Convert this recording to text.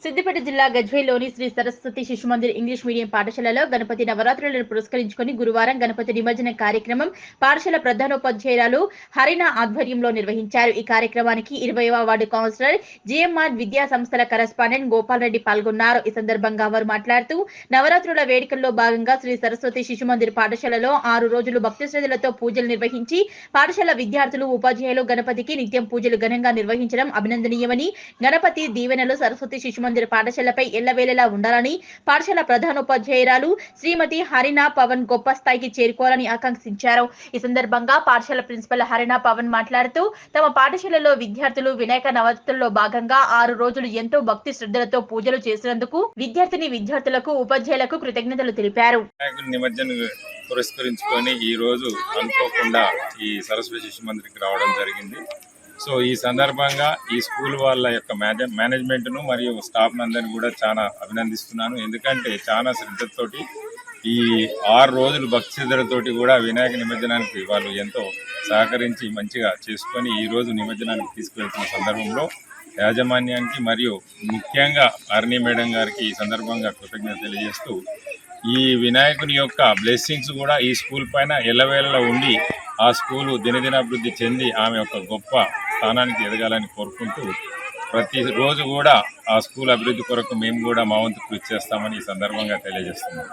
సిద్దిపేట జిల్లా గజ్వేల్లోని Shri Saraswati Shishu Mandir English medium పాఠశాలలో గణపతి నవరాత్రులను పురస్కరించుకుని గురువారం గణపతి నిమజ్జన కార్యక్రమం పాఠశాల ప్రధానోపాధ్యాయురాలు హరిణ ఆధ్వర్యంలో నిర్వహించారు. ఈ కార్యక్రమానికి 20వ వార్డు కౌన్సిలర్ జిఎంఆర్ విద్యా సంస్థల కరెస్పాండెంట్ గోపాల్ రెడ్డి పాల్గొన్నారు. ఈ సందర్భంగా వారు మాట్లాడుతూ నవరాత్రుల వేడుకల్లో భాగంగా శ్రీ సరస్వతి శిశుమందిర్ పాఠశాలలో 6 రోజులు భక్తి శ్రద్ధలతో పూజలు నిర్వహించి పాఠశాల విద్యార్థులు ఉపాధ్యాయులు గణపతికి నిత్యం పూజలు ఘనంగా నిర్వహించడం అభినందనీయమని, గణపతి దీవెనలు సరస్వతి శిశుమందిర్ పాఠశాలపై ఎల్లవేళలా ఉండాలని, పాఠశాల ప్రధానోపాధ్యాయురాలు శ్రీమతి హరిణ పవన్ గొప్ప స్థాయికి చేరుకోవాలని ఆకాంక్షించారు. ఈ సందర్భంగా పాఠశాల ప్రిన్సిపల్ హరిణ పవన్ మాట్లాడుతూ తమ పాఠశాలలో విద్యార్థులు వినాయక నవరాత్రుల్లో భాగంగా 6 రోజులు ఎంతో భక్తి శ్రద్ధలతో పూజలు చేసినందుకు విద్యార్థులకు ఉపాధ్యాయులకు కృతజ్ఞతలు తెలిపారు. పురస్కరించుకొని ఈ రోజు అనుకోకుండా ఈ సరస్వతి శిశు మందిర్కి రావడం జరిగింది. సో ఈ సందర్భంగా ఈ స్కూల్ వాళ్ళ యొక్క మేనేజ్మెంట్ను మరియు స్టాఫ్ అందరినీ కూడా చాలా అభినందిస్తున్నాను. ఎందుకంటే చాలా శ్రద్ధతోటి ఈ 6 రోజులు భక్తి శ్రద్ధలతోటి కూడా వినాయక నిమజ్జనానికి వాళ్ళు ఎంతో సహకరించి మంచిగా చేసుకొని ఈ రోజు నిమజ్జనానికి తీసుకువెళ్తున్న సందర్భంలో యాజమాన్యానికి మరియు ముఖ్యంగా అర్నీ మేడం గారికి ఈ సందర్భంగా కృతజ్ఞత తెలియజేస్తూ ఈ వినాయకుని యొక్క బ్లెస్సింగ్స్ కూడా ఈ స్కూల్ పైన ఎల్లవేళలా ఉండి ఆ స్కూలు దినదినాభివృద్ధి చెంది ఆమె యొక్క గొప్ప స్థానానికి ఎదగాలని కోరుకుంటూ ప్రతిరోజు కూడా ఆ స్కూల్ అభివృద్ధి కొరకు మేము కూడా మా వంతు కృషి చేస్తామని ఈ సందర్భంగా తెలియజేస్తున్నాం.